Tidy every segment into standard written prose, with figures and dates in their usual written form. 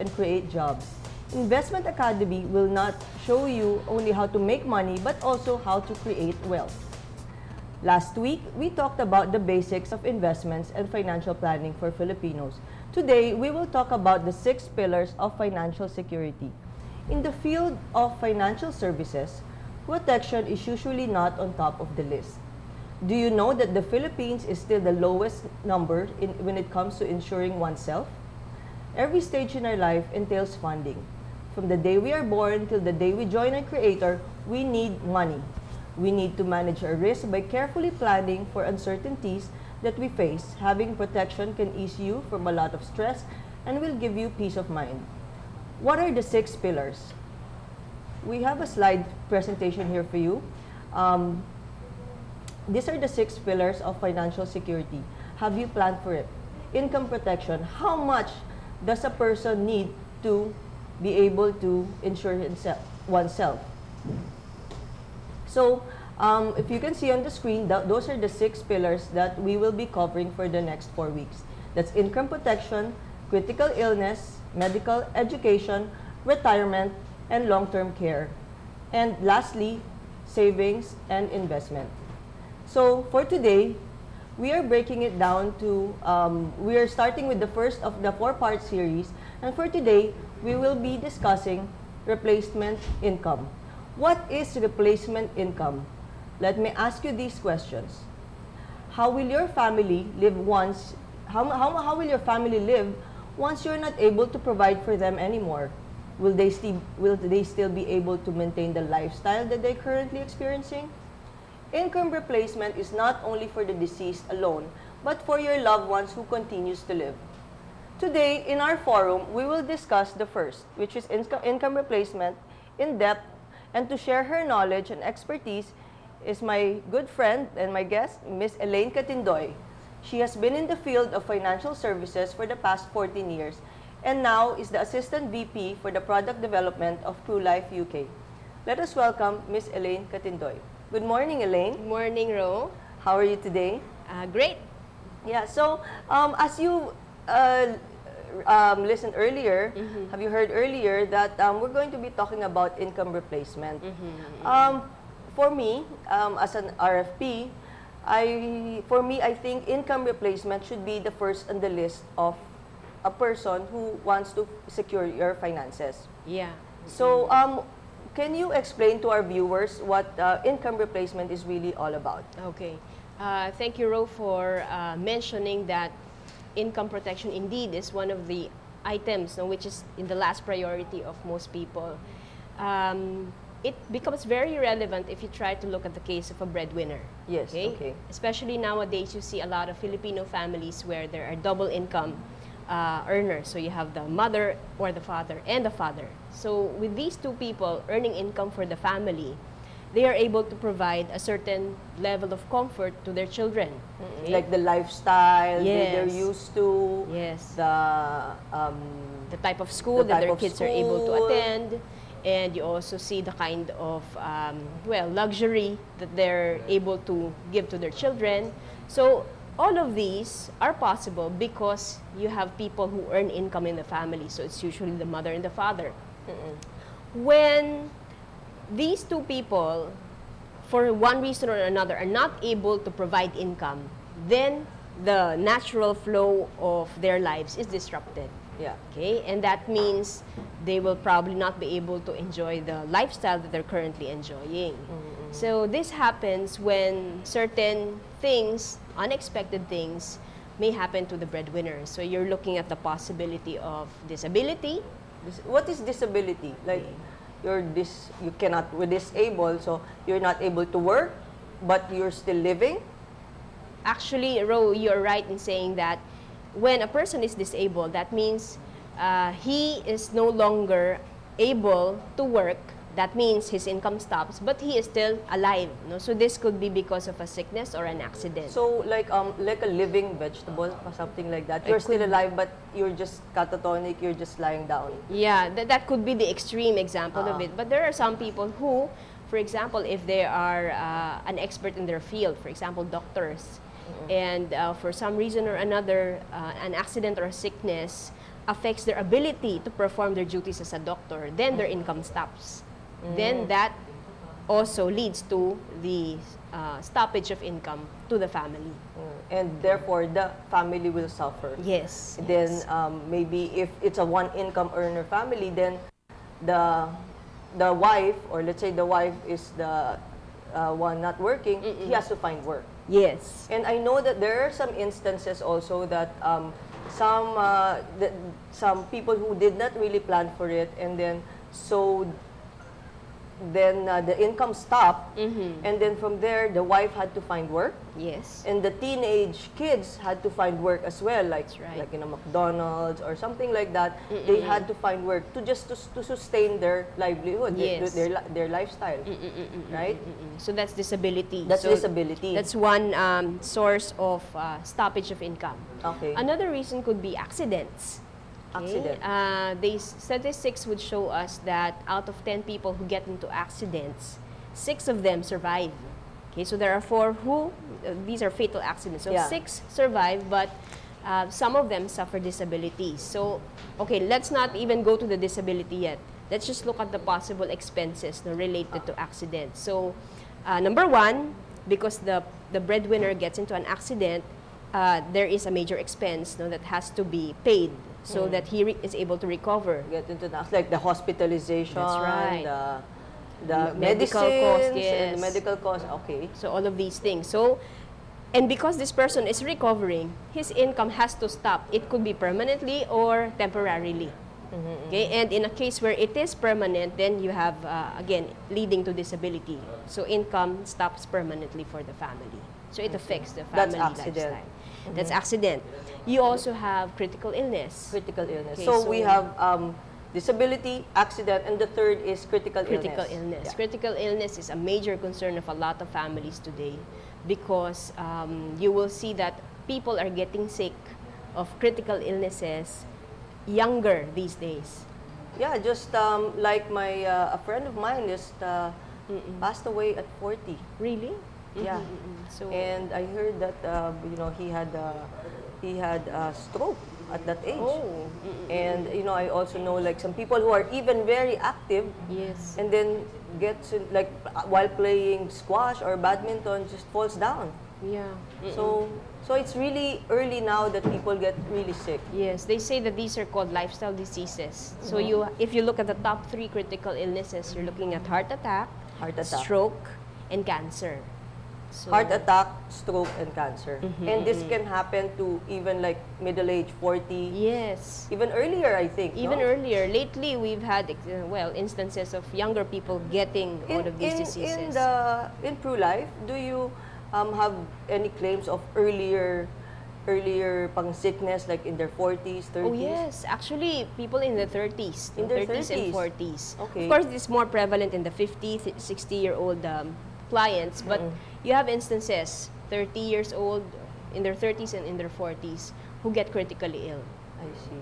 and create jobs. Investment Academy will not show you only how to make money, but also how to create wealth. Last week, we talked about the basics of investments and financial planning for Filipinos. Today, we will talk about the 6 pillars of financial security. In the field of financial services, protection is usually not on top of the list. Do you know that the Philippines is still the lowest number when it comes to insuring oneself? Every stage in our life entails funding. From the day we are born till the day we join our Creator, we need money. We need to manage our risk by carefully planning for uncertainties that we face. Having protection can ease you from a lot of stress and will give you peace of mind. What are the 6 pillars? We have a slide presentation here for you. These are the 6 pillars of financial security. Have you planned for it? Income protection. How much does a person need to be able to insure oneself? So, if you can see on the screen, those are the 6 pillars that we will be covering for the next 4 weeks. That's income protection, critical illness, medical education, retirement, and long-term care. And lastly, savings and investment. So for today, we are breaking it down to, we are starting with the first of the 4-part series. And for today, we will be discussing replacement income. What is replacement income? Let me ask you these questions. How will your family live once, how will your family live once you're not able to provide for them anymore? Will they still be able to maintain the lifestyle that they're currently experiencing? Income replacement is not only for the deceased alone, but for your loved ones who continues to live. Today, in our forum, we will discuss the first, which is income replacement, in depth, and to share her knowledge and expertise is my good friend and my guest, Ms. Elaine Catindoy. She has been in the field of financial services for the past 14 years and now is the Assistant VP for the Product Development of PruLife UK. Let us welcome Ms. Elaine Catindoy. Good morning, Elaine. Good morning, Ro. How are you today? Great. Yeah, so as you listened earlier, have you heard earlier that we're going to be talking about income replacement. For me, as an RFP, I think income replacement should be the first on the list of a person who wants to secure your finances. Yeah. So, can you explain to our viewers what income replacement is really all about? Okay. Thank you, Ro, for mentioning that income protection indeed is one of the items which is in the last priority of most people. It becomes very relevant if you try to look at the case of a breadwinner. Yes, okay. Especially nowadays, you see a lot of Filipino families where there are double income earners. So you have the mother or the father and the father. So with these two people earning income for the family, they are able to provide a certain level of comfort to their children. Okay? Like the lifestyle Yes. they're used to, Yes. the type of school that their kids are able to school. attend. And you also see the kind of, luxury that they're able to give to their children. So all of these are possible because you have people who earn income in the family. So it's usually the mother and the father. When these two people, for one reason or another, are not able to provide income, then the natural flow of their lives is disrupted. Yeah. Okay, and that means they will probably not be able to enjoy the lifestyle that they're currently enjoying. So this happens when certain things, unexpected things, may happen to the breadwinner. So you're looking at the possibility of disability. What is disability? Like, you're disabled, so you're not able to work, but you're still living? Actually, Ro, you're right in saying that when a person is disabled, that means he is no longer able to work. That means his income stops, but he is still alive. No? So this could be because of a sickness or an accident. So like a living vegetable or something like that. You're still alive, but you're just catatonic. You're just lying down. Yeah, that could be the extreme example of it. But there are some people who, for example, if they are an expert in their field, for example, doctors, and for some reason or another, an accident or a sickness affects their ability to perform their duties as a doctor, then their income stops. Then that also leads to the stoppage of income to the family. And therefore, the family will suffer. Yes. Then yes. maybe if it's a one-income earner family, then the wife, or let's say the wife is the one not working, he has to find work. Yes. And I know that there are some instances also that some people who did not really plan for it, and then the income stopped, and then from there the wife had to find work, Yes. and the teenage kids had to find work as well, like right. like in a McDonald's or something like that. They had to find work to sustain their livelihood, Yes. their lifestyle, right? So that's disability. That's So disability. That's one source of stoppage of income. Okay. Another reason could be accidents. Accident. Statistics would show us that out of 10 people who get into accidents, 6 of them survive. Okay, so there are 4 who, these are fatal accidents. So Yeah. 6 survive, but some of them suffer disabilities. So, okay, let's not even go to the disability yet. Let's just look at the possible expenses related to accidents. So, number 1, because the breadwinner gets into an accident, there is a major expense that has to be paid so that he is able to recover. Get into that, like the hospitalization, That's right. the Medical medicines, cost, and yes. the medical cost. Okay. So all of these things. So, and because this person is recovering, his income has to stop. It could be permanently or temporarily. Okay, and in a case where it is permanent, then you have, again, leading to disability. So income stops permanently for the family. So it affects the That's family accident. lifestyle. That's accident. You also have critical illness. Critical illness. Okay, so, so we have disability, accident, and the third is critical Critical illness. illness. Yeah. Critical illness is a major concern of a lot of families today because you will see that people are getting sick of critical illnesses younger these days. Yeah, just like a friend of mine just passed away at 40. Really? Yeah. So, And I heard that he had a stroke at that age. oh, And I also know like some people who are even very active, yes. and then gets like while playing squash or badminton just falls down. Yeah. So it's really early now that people get really sick. Yes, they say that these are called lifestyle diseases. So if you look at the top 3 critical illnesses, you're looking at heart attack, stroke, and cancer. So, Heart attack, stroke, and cancer. And this can happen to even like middle age, 40, yes. even earlier, I think. Even no? earlier. Lately, we've had instances of younger people getting all of these diseases. In PruLife, do you have any claims of earlier pang sickness, like in their 40s, 30s? Oh yes, actually people in the 30s, In their 30s and 30s. 40s. Okay. Of course, it's more prevalent in the 50, 60-year-old clients, but you have instances 30 years old, in their 30s and in their 40s, who get critically ill. I see.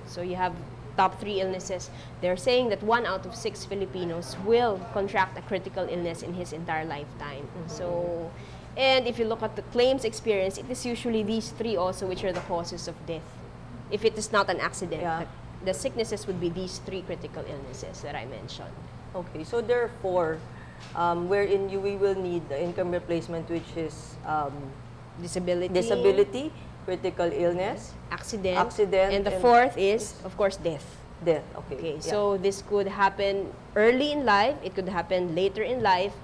So you have top 3 illnesses. They're saying that 1 out of 6 Filipinos will contract a critical illness in his entire lifetime. So, and if you look at the claims experience, it is usually these 3 also which are the causes of death. If it is not an accident, Yeah. the sicknesses would be these 3 critical illnesses that I mentioned. Okay, so there are 4 wherein we will need the income replacement, which is disability, critical illness, accident, and the and 4th is, of course, death. death. Okay. Okay, yeah. so this could happen early in life, it could happen later in life,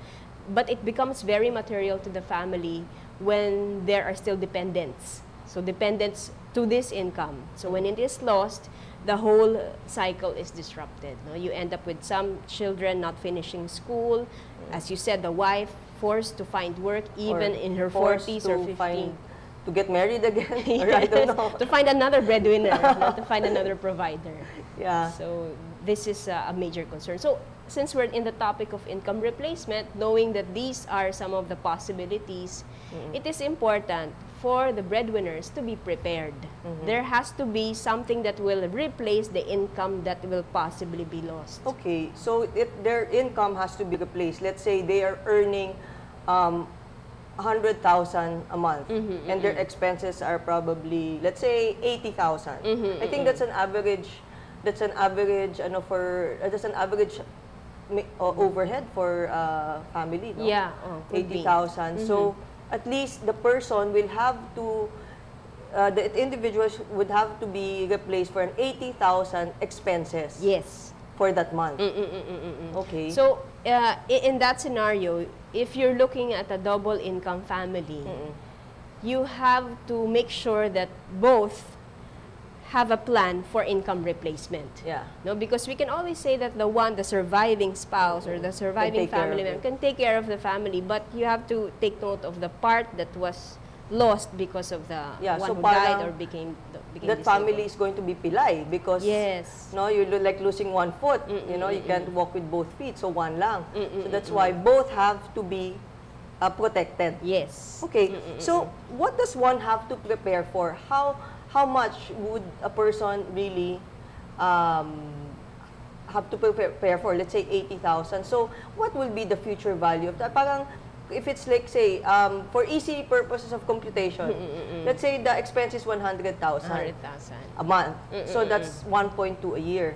but it becomes very material to the family when there are still dependents. So dependents to this income. So when it is lost, the whole cycle is disrupted. No? You end up with some children not finishing school. As you said, the wife forced to find work even Or in her forced 40s to or 50s. to get married again. Or I don't know. To find another breadwinner, not to find another provider. Yeah. So this is a major concern. So since we're in the topic of income replacement, knowing that these are some of the possibilities, it is important for the breadwinners to be prepared. There has to be something that will replace the income that will possibly be lost. Okay, so their income has to be replaced. Let's say they are earning 100,000 a month, and their expenses are probably, let's say, 80,000. I think that's an average. That's an average. That's an average overhead for family. No? Yeah, could be. 80,000. So at least the person will have to. The individuals would have to be replaced for an 80,000 expenses. Yes. For that month. Okay. So, in that scenario, if you're looking at a double income family, you have to make sure that both have a plan for income replacement. Yeah. No, because we can always say that the surviving spouse or the surviving family member can take care of the family, but you have to take note of the part that was lost because of the one who died or became that disabled. family is going to be pilay because no, you look like losing one foot. You know, you can't walk with both feet, so one lang. So that's why both have to be protected. Yes. Okay. So what does one have to prepare for? How much would a person really have to prepare for? Let's say 80,000. So what will be the future value of that? Parang if it's like, say, for easy purposes of computation, let's say the expense is 100,000 a month. So that's 1.2 a year.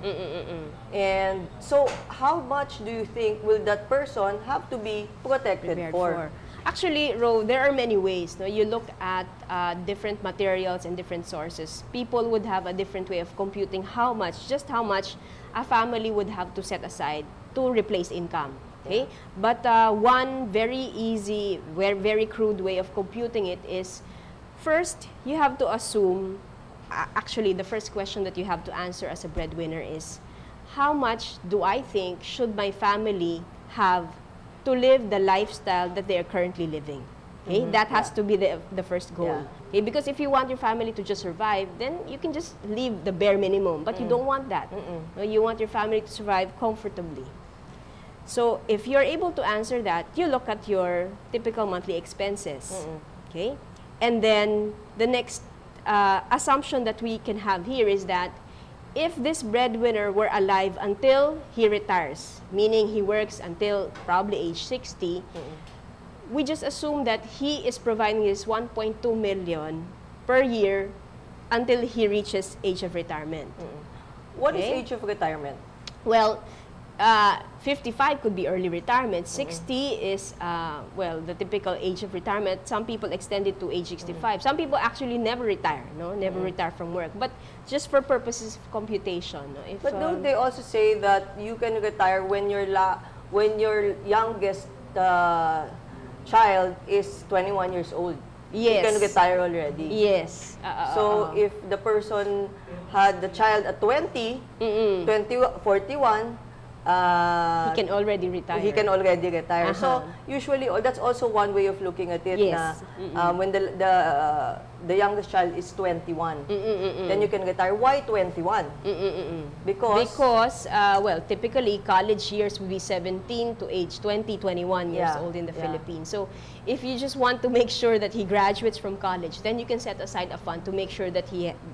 And so how much do you think will that person have to be protected for? Actually, Ro, there are many ways. No? You look at different materials and different sources. People would have a different way of computing just how much a family would have to set aside to replace income. Okay? But one very easy, very crude way of computing it is, first, you have to assume, actually, the first question that you have to answer as a breadwinner is, how much do I think should my family have to live the lifestyle that they are currently living? Okay? That has to be the first goal. Okay? Because if you want your family to just survive, then you can just leave the bare minimum. But you don't want that. No, you want your family to survive comfortably. So if you're able to answer that, you look at your typical monthly expenses, okay? And then the next assumption that we can have here is that if this breadwinner were alive until he retires, meaning he works until probably age 60, we just assume that he is providing his 1.2 million per year until he reaches age of retirement. What is age of retirement? Well, 55 could be early retirement. 60 is, well, the typical age of retirement. Some people extend it to age 65. Some people actually never retire, no? Never retire from work. But just for purposes of computation. No? If, but don't they also say that you can retire when your youngest child is 21 years old? Yes. You can retire already. Yes. So if the person had the child at 20, 41, he can already retire. He can already retire. So usually, that's also one way of looking at it. Yes. Na, when the youngest child is 21, then you can retire. Why 21? Because well, typically college years would be 17 to age 20, 21 years old in the Philippines. So if you just want to make sure that he graduates from college, then you can set aside a fund to make sure that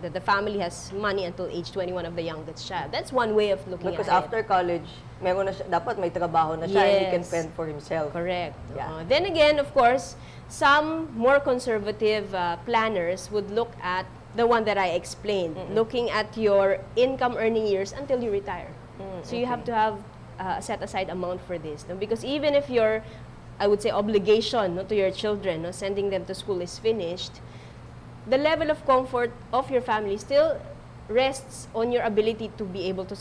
that the family has money until age 21 of the youngest child. That's one way of looking because at it. after college, meron na siya, dapat may trabaho na siya and he can fend for himself. Correct. Yeah. Then again, of course, some more conservative planners would look at the one that I explained, looking at your income earning years until you retire. So you have to have set aside amount for this. No? Because even if your, I would say, obligation to your children, sending them to school is finished, the level of comfort of your family still rests on your ability to be able to